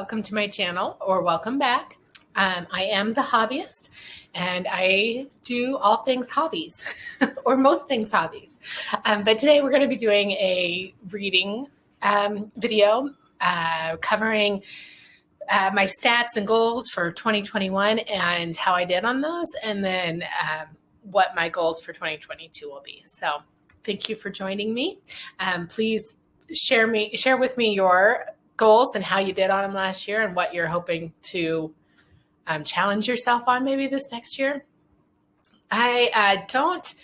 welcome to my channel, or welcome back. I am the hobbyist, and I do all things hobbies, or most things hobbies. But today we're going to be doing a reading video covering my stats and goals for 2021 and how I did on those, and then what my goals for 2022 will be. So thank you for joining me. Please share with me your goals and how you did on them last year and what you're hoping to challenge yourself on maybe this next year. I don't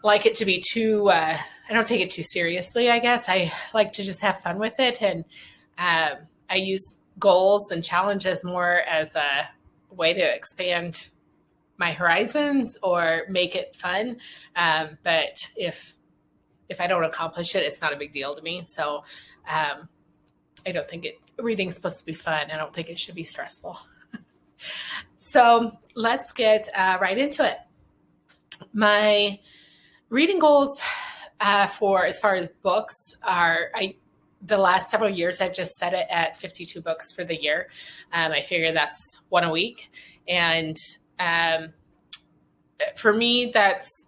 like it to be too, I don't take it too seriously, I guess. I like to just have fun with it. And I use goals and challenges more as a way to expand my horizons or make it fun. But if I don't accomplish it, it's not a big deal to me. So I don't think reading's supposed to be fun. I don't think it should be stressful. So let's get right into it. My reading goals for as far as books are, the last several years I've just set it at 52 books for the year. I figure that's one a week. And for me, that's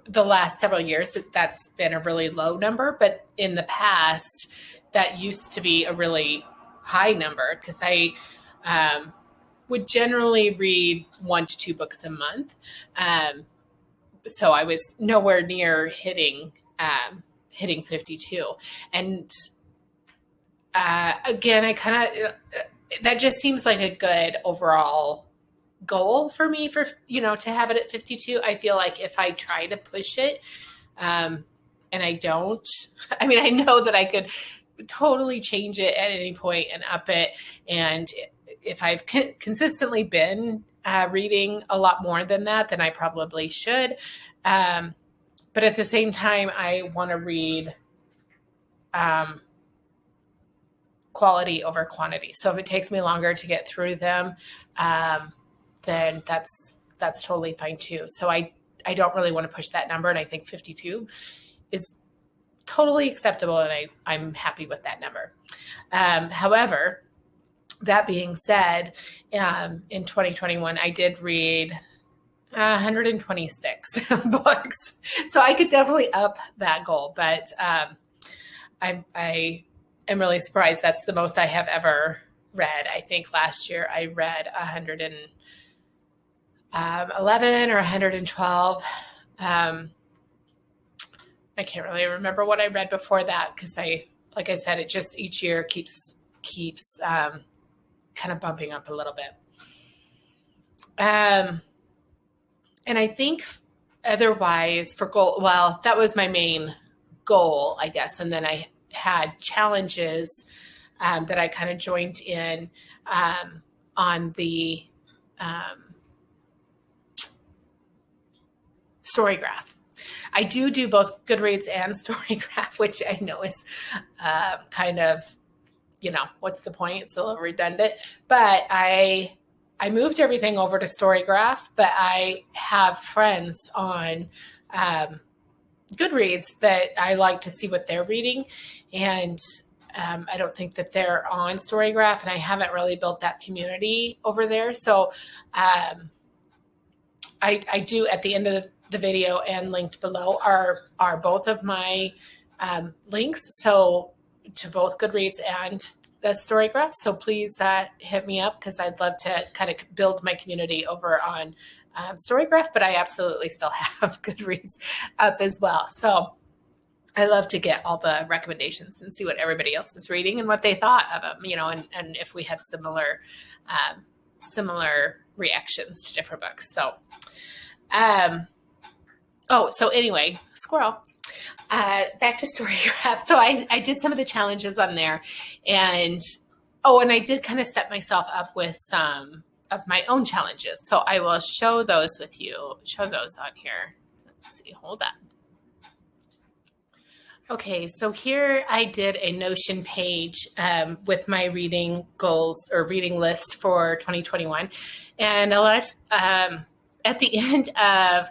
the last several years, that's been a really low number. But in the past, that used to be a really high number because I would generally read 1 to 2 books a month. So I was nowhere near hitting 52. And again, I kind of, that just seems like a good overall goal for me to have it at 52. I feel like if I try to push it, and I don't, I know that I could totally change it at any point and up it. And if I've consistently been reading a lot more than that, then I probably should. But at the same time, I want to read quality over quantity. So if it takes me longer to get through them, then that's totally fine too. So I don't really want to push that number. And I think 52 is totally acceptable. And I'm happy with that number. However, that being said, in 2021, I did read 126 books. So I could definitely up that goal, but I am really surprised. That's the most I have ever read. I think last year I read 111 or 112. I can't really remember what I read before that because like I said, it just each year keeps kind of bumping up a little bit. And I think otherwise for goal, well, that was my main goal, I guess. And then I had challenges that I kind of joined in on the Storygraph. I do both Goodreads and Storygraph, which I know is kind of, what's the point? It's a little redundant. But I moved everything over to Storygraph, but I have friends on Goodreads that I like to see what they're reading. And I don't think that they're on Storygraph, and I haven't really built that community over there. So I do, at the end of the video and linked below are both of my links. So to both Goodreads and the Storygraph. So please hit me up because I'd love to kind of build my community over on Storygraph, but I absolutely still have Goodreads up as well. So I love to get all the recommendations and see what everybody else is reading and what they thought of them, and if we had similar reactions to different books. So, so anyway, squirrel. Back to Storygraph. So I did some of the challenges on there, and I did kind of set myself up with some of my own challenges. So I will show those with you. Show those on here. Let's see. Hold on. Okay, so here I did a Notion page with my reading goals or reading list for 2021, and a lot of, at the end of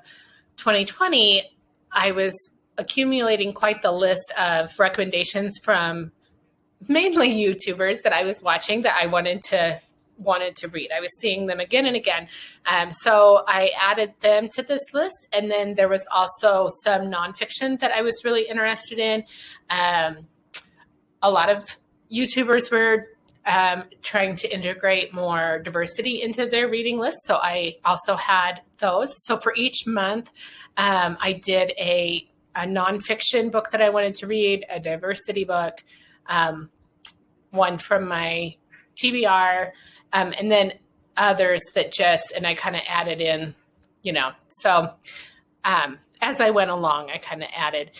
2020, I was accumulating quite the list of recommendations from mainly YouTubers that I was watching that I wanted to read. I was seeing them again and again. So I added them to this list. And then there was also some nonfiction that I was really interested in. A lot of YouTubers were trying to integrate more diversity into their reading list. So I also had those. So for each month, I did a nonfiction book that I wanted to read, a diversity book, one from my TBR, and then others that and I kind of added in, So as I went along, I kind of added.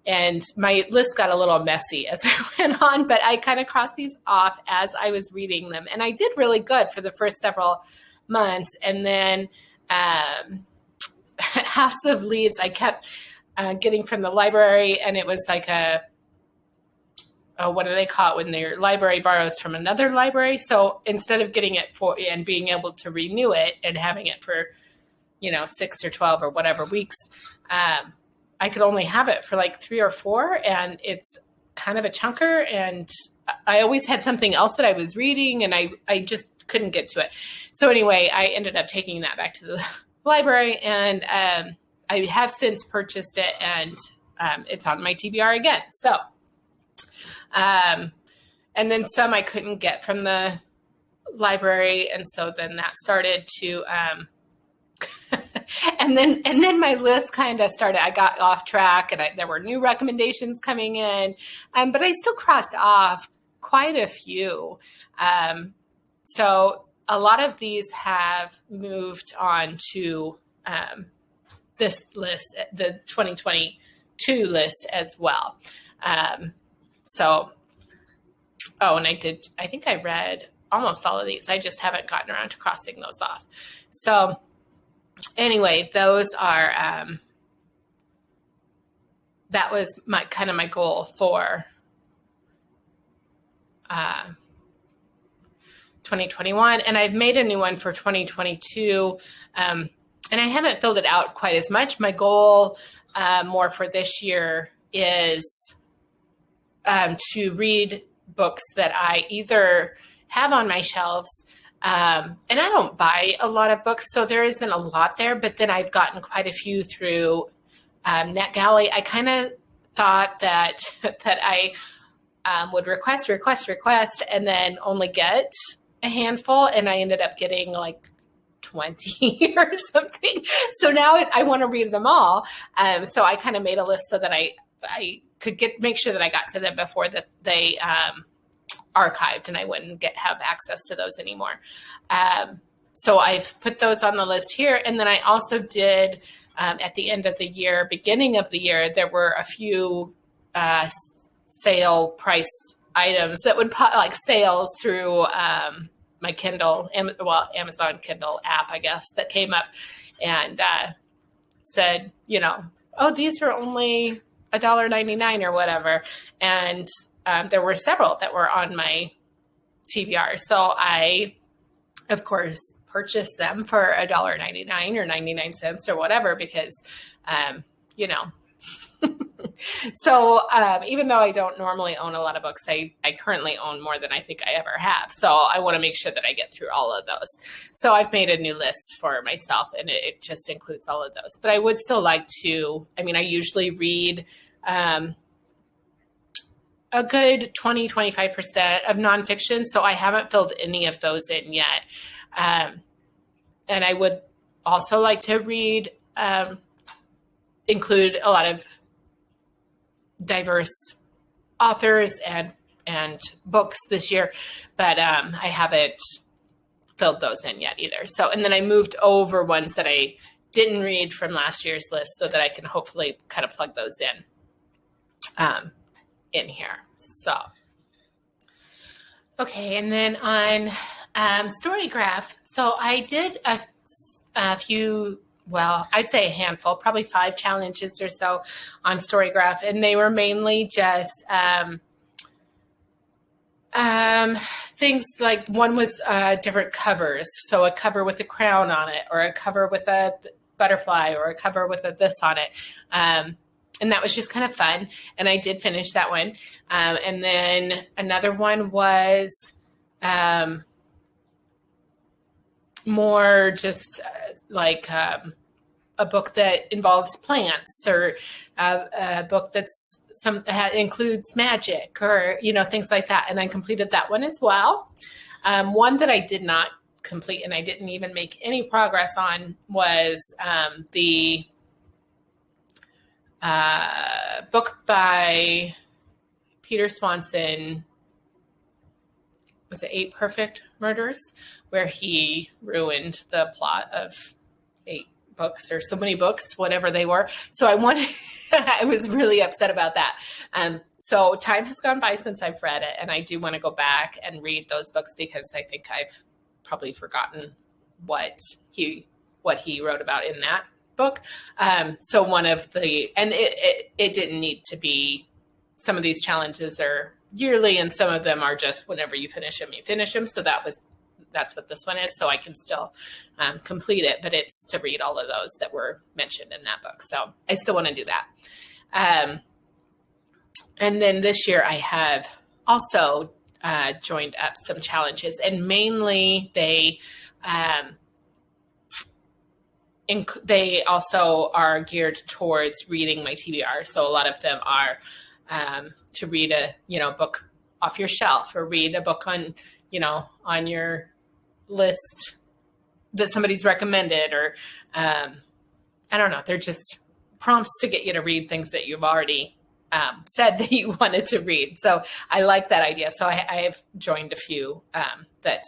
And my list got a little messy as I went on, but I kind of crossed these off as I was reading them. And I did really good for the first several months. And then House of Leaves, I kept getting from the library, and it was like what do they call it when their library borrows from another library? So instead of getting it and being able to renew it and having it for, 6 or 12 or whatever weeks, I could only have it for like 3 or 4, and it's kind of a chunker. And I always had something else that I was reading, and I just couldn't get to it. So anyway, I ended up taking that back to the library, and I have since purchased it, and it's on my TBR again. So, and then some I couldn't get from the library, and so then that started to and then my list kind of started. I got off track, and there were new recommendations coming in, but I still crossed off quite a few. So a lot of these have moved on to this list, the 2022 list as well. And I think I read almost all of these. I just haven't gotten around to crossing those off. So anyway, those are, that was my goal for 2021. And I've made a new one for 2022. And I haven't filled it out quite as much. My goal more for this year is to read books that I either have on my shelves, and I don't buy a lot of books, so there isn't a lot there, but then I've gotten quite a few through NetGalley. I kind of thought that I would request, and then only get a handful, and I ended up getting like 20 or something. So now I want to read them all. So I kind of made a list so that I could make sure that I got to them before that they archived, and I wouldn't have access to those anymore. So I've put those on the list here. And then I also did at the end of the year, beginning of the year, there were a few sale priced items that would pop, like sales through my Kindle, Amazon Kindle app, I guess, that came up and said, oh, these are only $1.99 or whatever. And there were several that were on my TBR. So I, of course, purchased them for $1.99 or 99 cents or whatever, because, So even though I don't normally own a lot of books, I currently own more than I think I ever have. So I want to make sure that I get through all of those. So I've made a new list for myself, and it just includes all of those. But I would still like to, I usually read a good 20-25% of nonfiction. So I haven't filled any of those in yet. And I would also like to read, include a lot of diverse authors and books this year, but I haven't filled those in yet either. So, and then I moved over ones that I didn't read from last year's list so that I can hopefully kind of plug those in here. So, okay. And then on Storygraph, so I did a few, well, I'd say a handful, probably 5 challenges or so on Storygraph. And they were mainly just things like, one was different covers. So a cover with a crown on it, or a cover with a butterfly, or a cover with a this on it. And that was just kind of fun. And I did finish that one. And then another one was more just like a book that involves plants, or a book that's includes magic, or, things like that. And I completed that one as well. One that I did not complete and I didn't even make any progress on was the book by Peter Swanson. Was it 8 Perfect Murders, where he ruined the plot of 8 books, or so many books, whatever they were. So I was really upset about that. So time has gone by since I've read it, and I do want to go back and read those books, because I think I've probably forgotten what he wrote about in that book. So one of the, and it didn't need to be, some of these challenges are yearly, and some of them are just whenever you finish them, you finish them. So that's what this one is. So I can still complete it, but it's to read all of those that were mentioned in that book. So I still want to do that. And then this year I have also joined up some challenges, and mainly they also are geared towards reading my TBR. So a lot of them are to read a book off your shelf, or read a book on your list that somebody's recommended, or I don't know. They're just prompts to get you to read things that you've already said that you wanted to read. So I like that idea. So I have joined a few that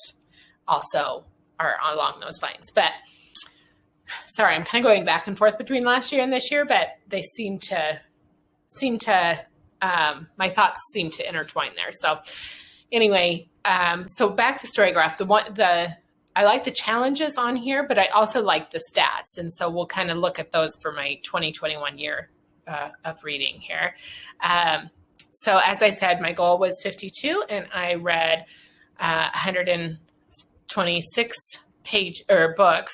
also are along those lines. But sorry, I'm kind of going back and forth between last year and this year, but they seem to my thoughts seem to intertwine there. So anyway, so back to Storygraph. I like the challenges on here, but I also like the stats. And so we'll kind of look at those for my 2021 year of reading here. So as I said, my goal was 52, and I read 126 books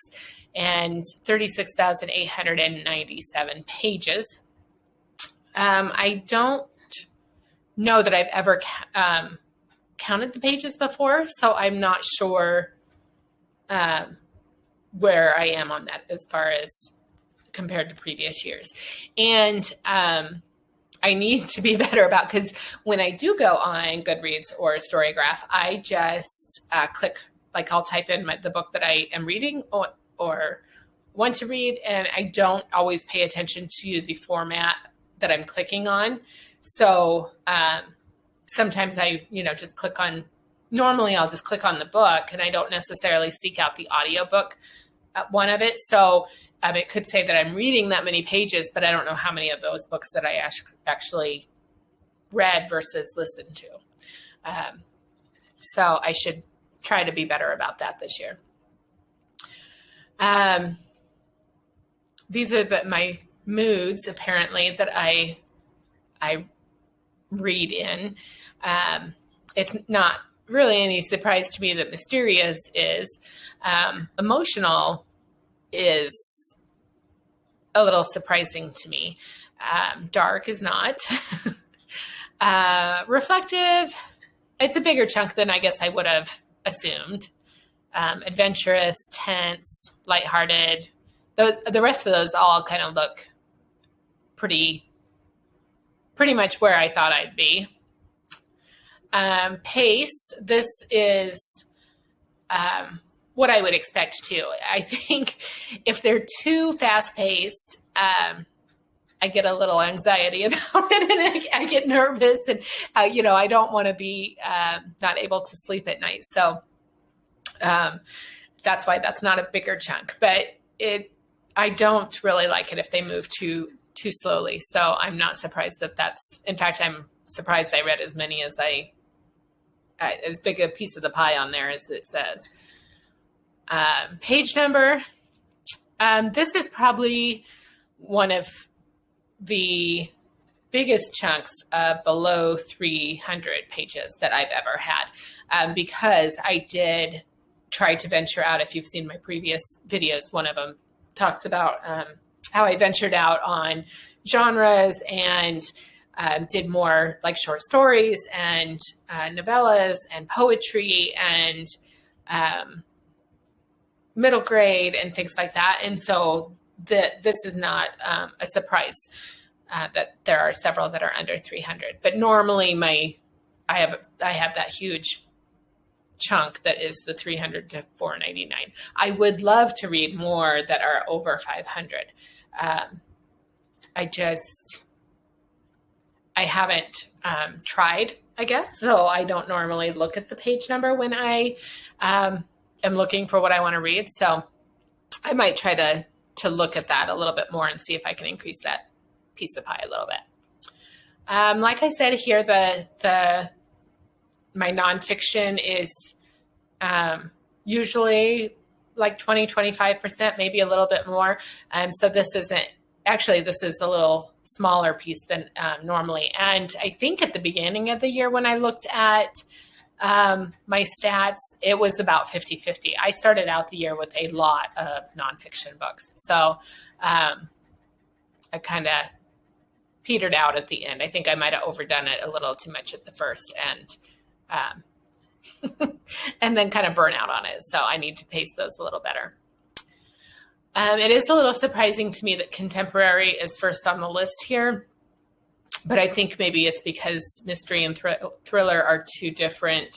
and 36,897 pages. I don't know that I've ever counted the pages before, so I'm not sure where I am on that as far as compared to previous years. And I need to be better about, because when I do go on Goodreads or Storygraph, I just click, like I'll type in the book that I am reading or want to read, and I don't always pay attention to the format that I'm clicking on. So sometimes I, just click on, normally I'll just click on the book, and I don't necessarily seek out the audiobook one of it. So it could say that I'm reading that many pages, but I don't know how many of those books that I actually read versus listened to. So I should try to be better about that this year. These are my moods, apparently, that I read in. It's not really any surprise to me that mysterious is. Emotional is a little surprising to me. Dark is not. Reflective, it's a bigger chunk than I guess I would have assumed. Adventurous, tense, lighthearted. The rest of those all kind of look pretty much where I thought I'd be. Pace, this is what I would expect too. I think if they're too fast-paced, I get a little anxiety about it, and I get nervous, and I don't want to be not able to sleep at night. So that's why that's not a bigger chunk. But I don't really like it if they move too slowly. So I'm not surprised that's. In fact, I'm surprised I read as many as as big a piece of the pie on there as it says. Page number. This is probably one of the biggest chunks of below 300 pages that I've ever had, because I did try to venture out. If you've seen my previous videos, one of them talks about how I ventured out on genres and did more like short stories and novellas and poetry and middle grade and things like that. And so this is not a surprise that there are several that are under 300. But normally I have that huge chunk that is the 300 to 499. I would love to read more that are over 500. I haven't tried, I guess. So I don't normally look at the page number when I am looking for what I want to read. So I might try to look at that a little bit more and see if I can increase that piece of pie a little bit. Like I said here, my nonfiction is usually like 20-25%, maybe a little bit more. So this is a little smaller piece than normally. And I think at the beginning of the year when I looked at my stats, it was about 50-50. I started out the year with a lot of nonfiction books. So I kind of petered out at the end. I think I might have overdone it a little too much at the first and and then kind of burn out on it. So I need to pace those a little better. It is a little surprising to me that contemporary is first on the list here, but I think maybe it's because mystery and thriller are two different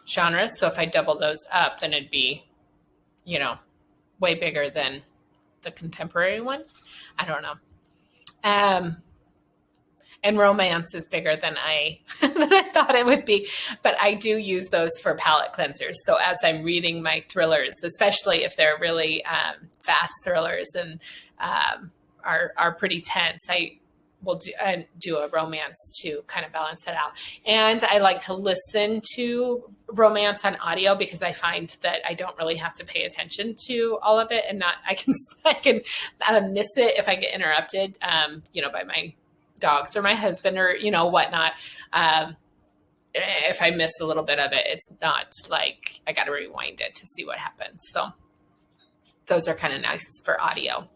genres. So if I double those up, then it'd be, way bigger than the contemporary one. I don't know. And romance is bigger than I thought it would be. But I do use those for palate cleansers. So as I'm reading my thrillers, especially if they're really fast thrillers and are pretty tense, I will do a romance to kind of balance it out. And I like to listen to romance on audio because I find that I don't really have to pay attention to all of it, and I can miss it if I get interrupted, by my dogs or my husband or, whatnot. If I miss a little bit of it, it's not like I got to rewind it to see what happens. So those are kind of nice for audio.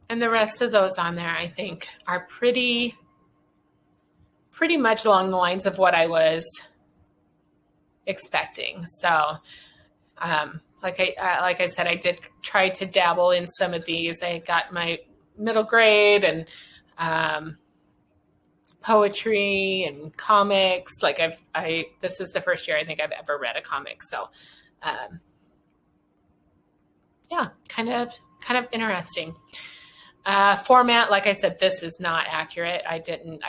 And the rest of those on there, I think, are pretty much along the lines of what I was expecting. So, like I said, I did try to dabble in some of these. I got my middle grade and poetry and comics. Like this is the first year I think I've ever read a comic. So, yeah, kind of interesting. Format, like I said, this is not accurate. I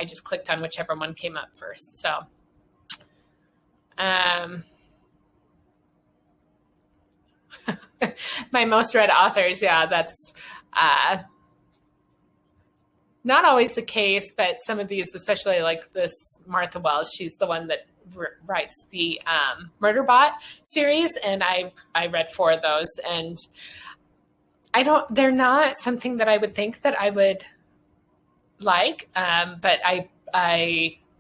just clicked on whichever one came up first. So, my most read authors, yeah, that's not always the case, but some of these, especially like this Martha Wells, she's the one that writes the Murderbot series, and I read 4 of those, and they're not something that I would think that I would like, but I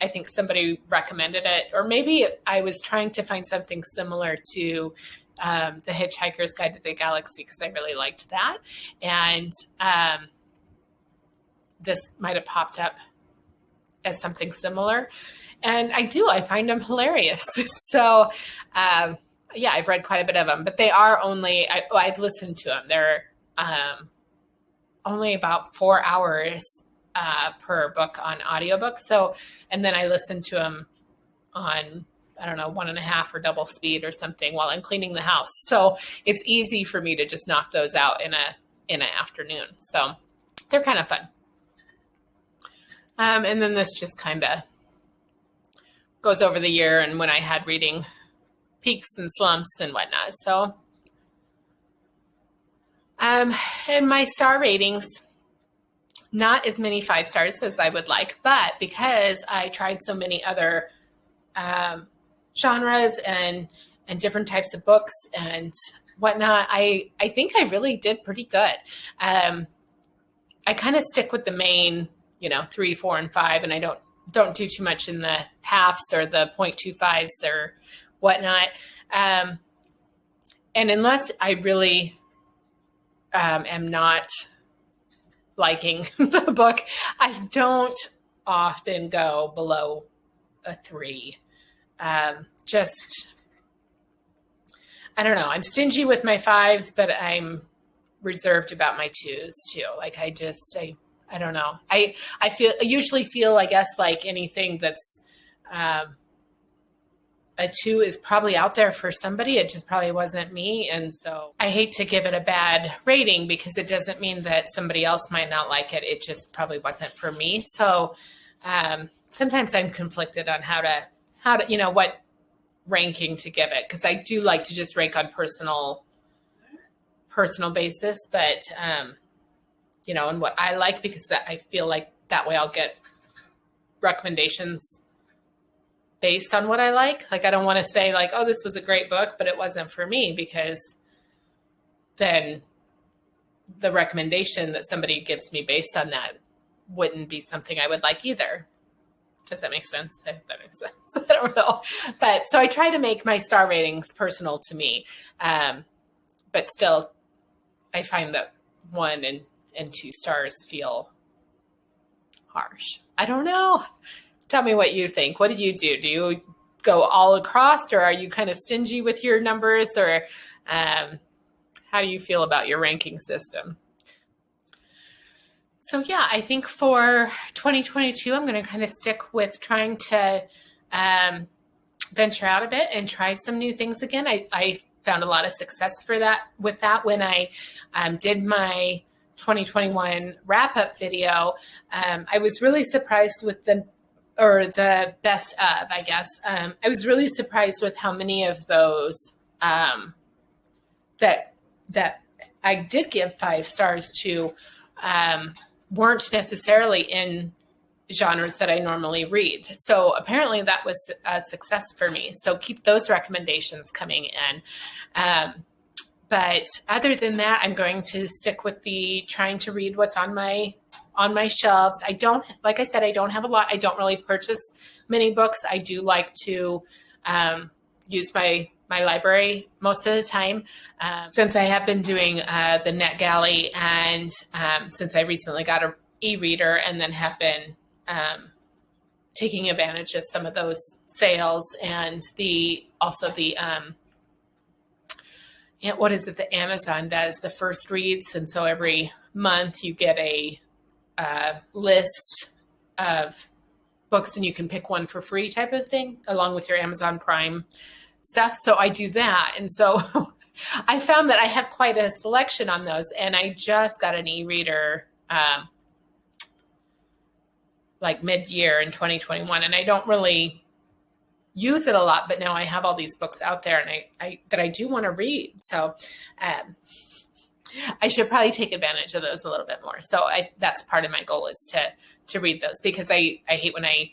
think somebody recommended it, or maybe I was trying to find something similar to The Hitchhiker's Guide to the Galaxy because I really liked that, and this might have popped up as something similar, and I find them hilarious. So, yeah, I've read quite a bit of them, but they are I've listened to them. They're only about 4 hours per book on audiobook. So, and then I listen to them on, I don't know, 1.5 or double speed or something while I'm cleaning the house. So it's easy for me to just knock those out in an afternoon. So they're kind of fun. And then this just kind of goes over the year and when I had reading peaks and slumps and whatnot. So, and my star ratings, not as many 5 stars as I would like, but because I tried so many other genres and different types of books and whatnot, I think I really did pretty good. I kind of stick with the main, 3, 4, and 5, and I don't do too much in the halves or the 0.25s or whatnot. and unless I really am not liking the book, I don't often go below a 3. Just, I don't know. I'm stingy with my 5s, but I'm reserved about my 2s too. Like I don't know. I usually feel, I guess, like anything that's a 2 is probably out there for somebody. It just probably wasn't me. And so I hate to give it a bad rating because it doesn't mean that somebody else might not like it. It just probably wasn't for me. So sometimes I'm conflicted on how to, what ranking to give it. Cause I do like to just rank on personal basis, but and what I like, because that I feel like that way I'll get recommendations based on what I like. Like, I don't want to say like, oh, this was a great book, but it wasn't for me, because then the recommendation that somebody gives me based on that wouldn't be something I would like either. Does that make sense? I hope that makes sense. I don't know. But so I try to make my star ratings personal to me. But still, I find that 1 and 2 stars feel harsh. I don't know. Tell me what you think. What do? Do you go all across, or are you kind of stingy with your numbers, or how do you feel about your ranking system? So yeah, I think for 2022, I'm going to kind of stick with trying to venture out a bit and try some new things again. I found a lot of success with that when I did my 2021 wrap-up video. I was really surprised with the best of, I guess. I was really surprised with how many of those that I did give 5 stars to weren't necessarily in genres that I normally read. So apparently that was a success for me. So keep those recommendations coming in. But other than that, I'm going to stick with trying to read what's on my shelves. Like I said, I don't have a lot. I don't really purchase many books. I do like to use my library most of the time. Since I have been doing the NetGalley, and since I recently got an e-reader, and then have been taking advantage of some of those sales, and what is it that Amazon does, the first reads. And so every month you get a list of books and you can pick one for free type of thing, along with your Amazon Prime stuff. So I do that. And so I found that I have quite a selection on those. And I just got an e-reader like mid-year in 2021. And I don't really use it a lot, but now I have all these books out there, and I do want to read. So I should probably take advantage of those a little bit more. So that's part of my goal, is to read those, because I hate when I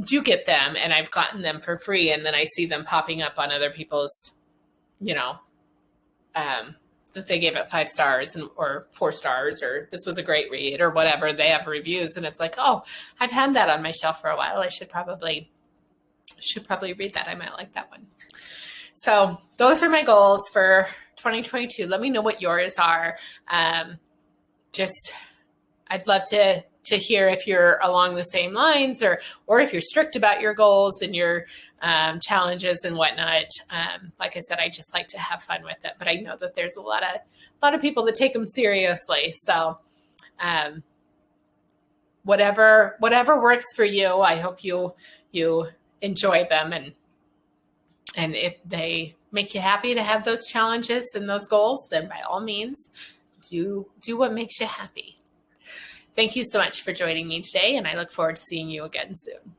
do get them and I've gotten them for free, and then I see them popping up on other people's, that they gave it 5 stars or 4 stars, or this was a great read, or whatever. They have reviews, and it's like, oh, I've had that on my shelf for a while. I should probably read that. I might like that one. So those are my goals for 2022. Let me know what yours are. I'd love to hear if you're along the same lines, or if you're strict about your goals and your challenges and whatnot. Like I said, I just like to have fun with it, but I know that there's a lot of people that take them seriously. So whatever works for you, I hope you enjoy them, and if they make you happy to have those challenges and those goals, then by all means do what makes you happy. Thank you so much for joining me today, and I look forward to seeing you again soon.